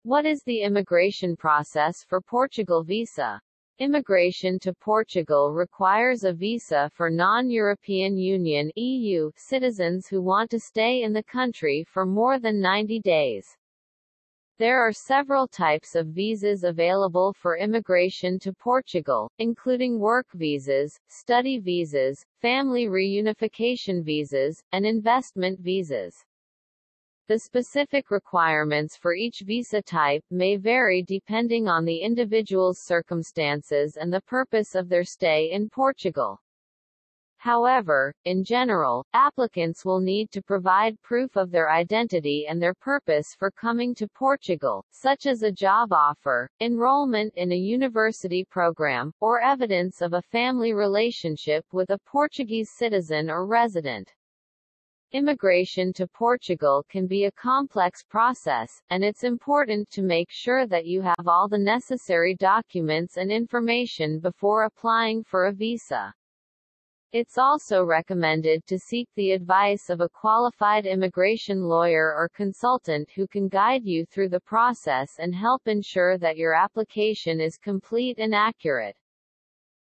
What is the immigration process for Portugal visa? Immigration to Portugal requires a visa for non-European Union (EU) citizens who want to stay in the country for more than 90 days. There are several types of visas available for immigration to Portugal, including work visas, study visas, family reunification visas, and investment visas. The specific requirements for each visa type may vary depending on the individual's circumstances and the purpose of their stay in Portugal. However, in general, applicants will need to provide proof of their identity and their purpose for coming to Portugal, such as a job offer, enrollment in a university program, or evidence of a family relationship with a Portuguese citizen or resident. Immigration to Portugal can be a complex process, and it's important to make sure that you have all the necessary documents and information before applying for a visa. It's also recommended to seek the advice of a qualified immigration lawyer or consultant who can guide you through the process and help ensure that your application is complete and accurate.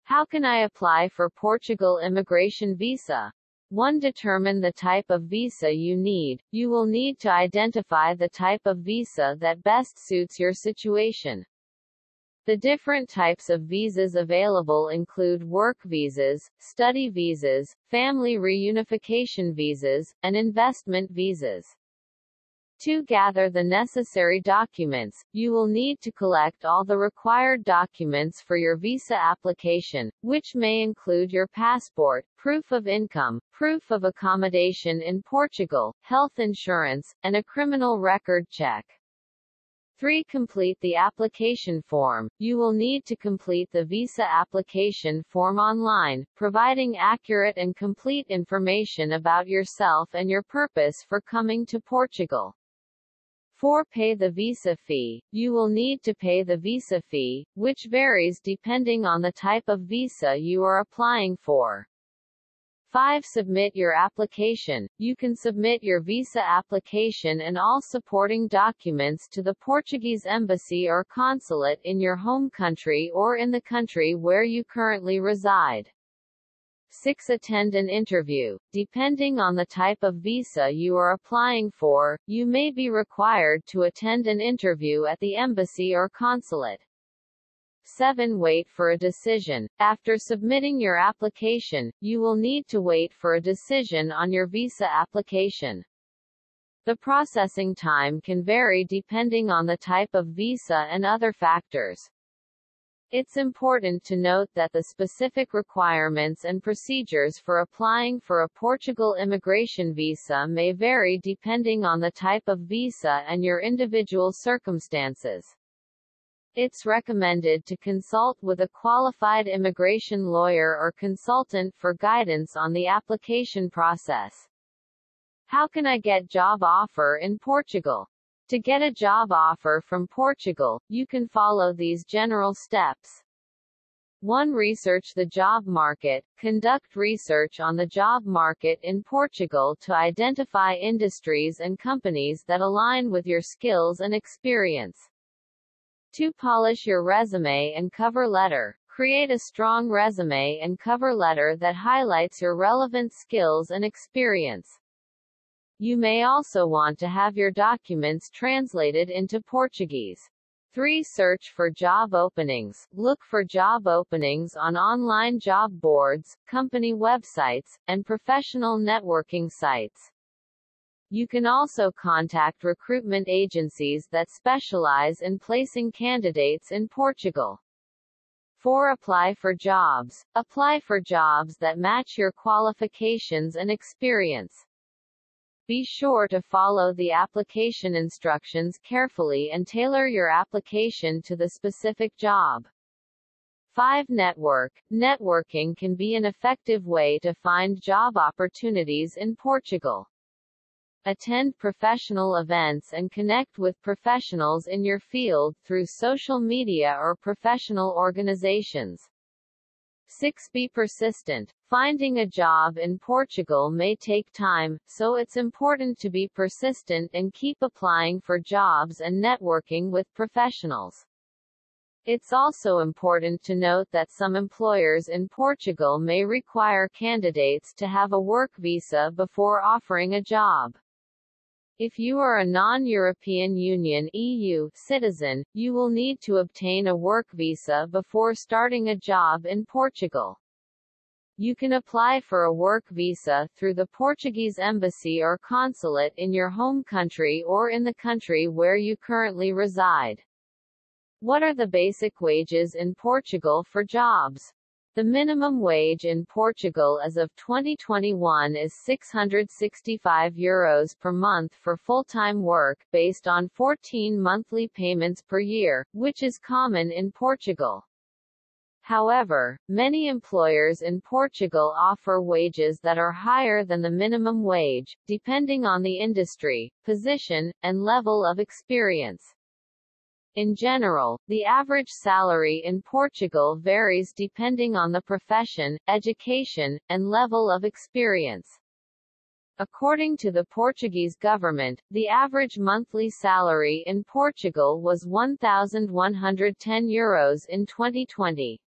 How can I apply for Portugal immigration visa? 1. Determine the type of visa you need. You will need to identify the type of visa that best suits your situation. The different types of visas available include work visas, study visas, family reunification visas, and investment visas. To gather the necessary documents, you will need to collect all the required documents for your visa application, which may include your passport, proof of income, proof of accommodation in Portugal, health insurance, and a criminal record check. 3. Complete the application form. You will need to complete the visa application form online, providing accurate and complete information about yourself and your purpose for coming to Portugal. 4. Pay the visa fee. You will need to pay the visa fee, which varies depending on the type of visa you are applying for. 5. Submit your application. You can submit your visa application and all supporting documents to the Portuguese embassy or consulate in your home country or in the country where you currently reside. 6. Attend an interview. Depending on the type of visa you are applying for, you may be required to attend an interview at the embassy or consulate. 7. Wait for a decision. After submitting your application, you will need to wait for a decision on your visa application. The processing time can vary depending on the type of visa and other factors. It's important to note that the specific requirements and procedures for applying for a Portugal immigration visa may vary depending on the type of visa and your individual circumstances. It's recommended to consult with a qualified immigration lawyer or consultant for guidance on the application process. How can I get job offer in Portugal? To get a job offer from Portugal, you can follow these general steps. 1. Research the job market. Conduct research on the job market in Portugal to identify industries and companies that align with your skills and experience. 2. Polish your resume and cover letter. Create a strong resume and cover letter that highlights your relevant skills and experience. You may also want to have your documents translated into Portuguese. 3. Search for job openings. Look for job openings on online job boards, company websites, and professional networking sites. You can also contact recruitment agencies that specialize in placing candidates in Portugal. 4. Apply for jobs. Apply for jobs that match your qualifications and experience. Be sure to follow the application instructions carefully and tailor your application to the specific job. 5. Network. Networking can be an effective way to find job opportunities in Portugal. Attend professional events and connect with professionals in your field through social media or professional organizations. 6. Be persistent. Finding a job in Portugal may take time, so it's important to be persistent and keep applying for jobs and networking with professionals. It's also important to note that some employers in Portugal may require candidates to have a work visa before offering a job. If you are a non-European Union (EU) citizen, you will need to obtain a work visa before starting a job in Portugal. You can apply for a work visa through the Portuguese embassy or consulate in your home country or in the country where you currently reside. What are the basic wages in Portugal for jobs? The minimum wage in Portugal as of 2021 is €665 per month for full-time work, based on 14 monthly payments per year, which is common in Portugal. However, many employers in Portugal offer wages that are higher than the minimum wage, depending on the industry, position, and level of experience. In general, the average salary in Portugal varies depending on the profession, education, and level of experience. According to the Portuguese government, the average monthly salary in Portugal was €1,110 in 2020.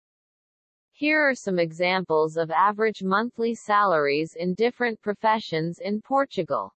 Here are some examples of average monthly salaries in different professions in Portugal.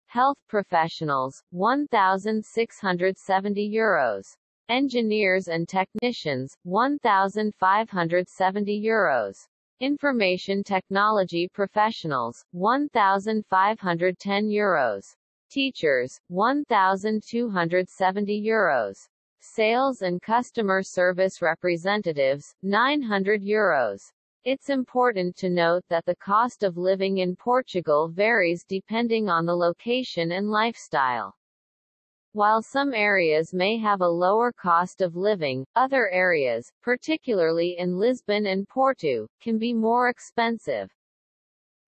Health professionals, €1,670. Engineers and technicians, €1,570. Information technology professionals, €1,510. Teachers, €1,270. Sales and customer service representatives, €900. It's important to note that the cost of living in Portugal varies depending on the location and lifestyle. While some areas may have a lower cost of living, other areas, particularly in Lisbon and Porto, can be more expensive.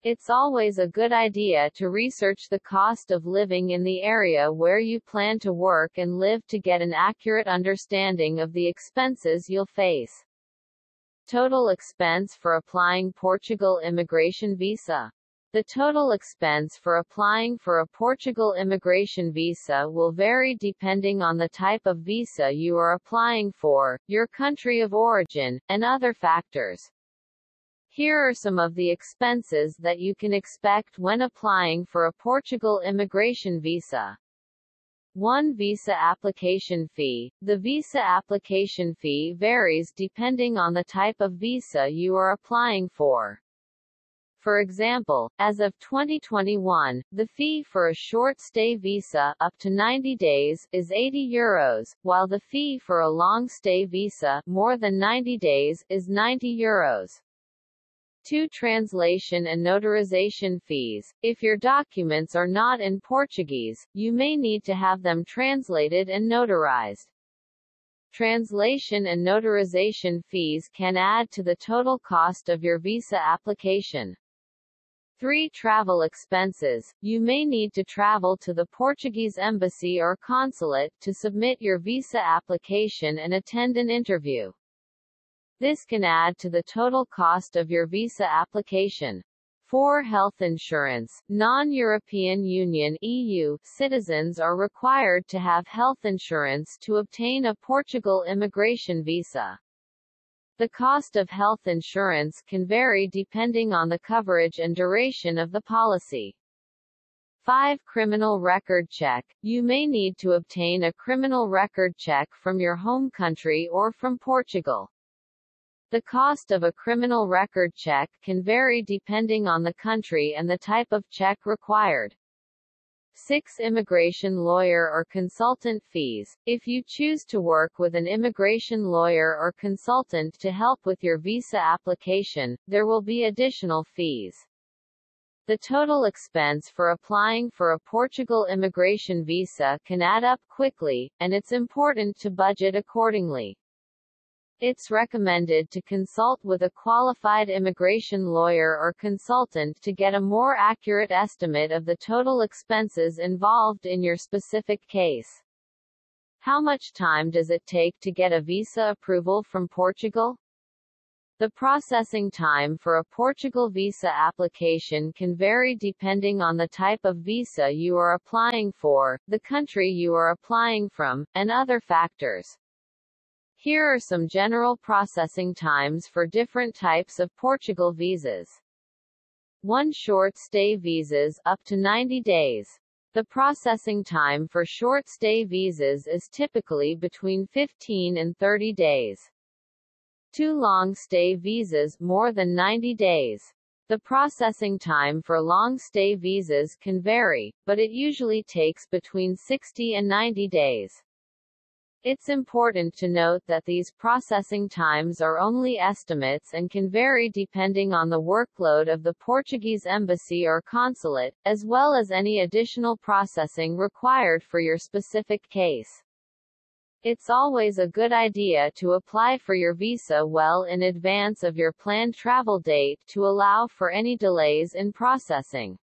It's always a good idea to research the cost of living in the area where you plan to work and live to get an accurate understanding of the expenses you'll face. Total expense for applying Portugal immigration visa. The total expense for applying for a Portugal immigration visa will vary depending on the type of visa you are applying for, your country of origin, and other factors. Here are some of the expenses that you can expect when applying for a Portugal immigration visa. 1. Visa application fee. The visa application fee varies depending on the type of visa you are applying for. For example, as of 2021, the fee for a short-stay visa up to 90 days is €80, while the fee for a long-stay visa more than 90 days is €90. 2. Translation and notarization fees. If your documents are not in Portuguese, you may need to have them translated and notarized. Translation and notarization fees can add to the total cost of your visa application. 3. Travel expenses. You may need to travel to the Portuguese embassy or consulate to submit your visa application and attend an interview. This can add to the total cost of your visa application. 4. Health insurance. Non-European Union (EU) citizens are required to have health insurance to obtain a Portugal immigration visa. The cost of health insurance can vary depending on the coverage and duration of the policy. 5. Criminal record check. You may need to obtain a criminal record check from your home country or from Portugal. The cost of a criminal record check can vary depending on the country and the type of check required. 6. Immigration lawyer or consultant fees. If you choose to work with an immigration lawyer or consultant to help with your visa application, there will be additional fees. The total expense for applying for a Portugal immigration visa can add up quickly, and it's important to budget accordingly. It's recommended to consult with a qualified immigration lawyer or consultant to get a more accurate estimate of the total expenses involved in your specific case. How much time does it take to get a visa approval from Portugal? The processing time for a Portugal visa application can vary depending on the type of visa you are applying for, the country you are applying from, and other factors. Here are some general processing times for different types of Portugal visas. 1. Short-stay visas, up to 90 days. The processing time for short-stay visas is typically between 15 and 30 days. 2. Long-stay visas, more than 90 days. The processing time for long-stay visas can vary, but it usually takes between 60 and 90 days. It's important to note that these processing times are only estimates and can vary depending on the workload of the Portuguese embassy or consulate, as well as any additional processing required for your specific case. It's always a good idea to apply for your visa well in advance of your planned travel date to allow for any delays in processing.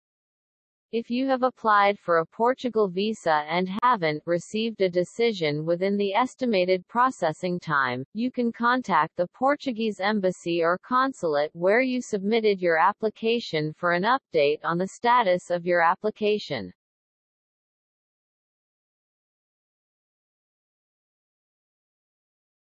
If you have applied for a Portugal visa and haven't received a decision within the estimated processing time, you can contact the Portuguese embassy or consulate where you submitted your application for an update on the status of your application.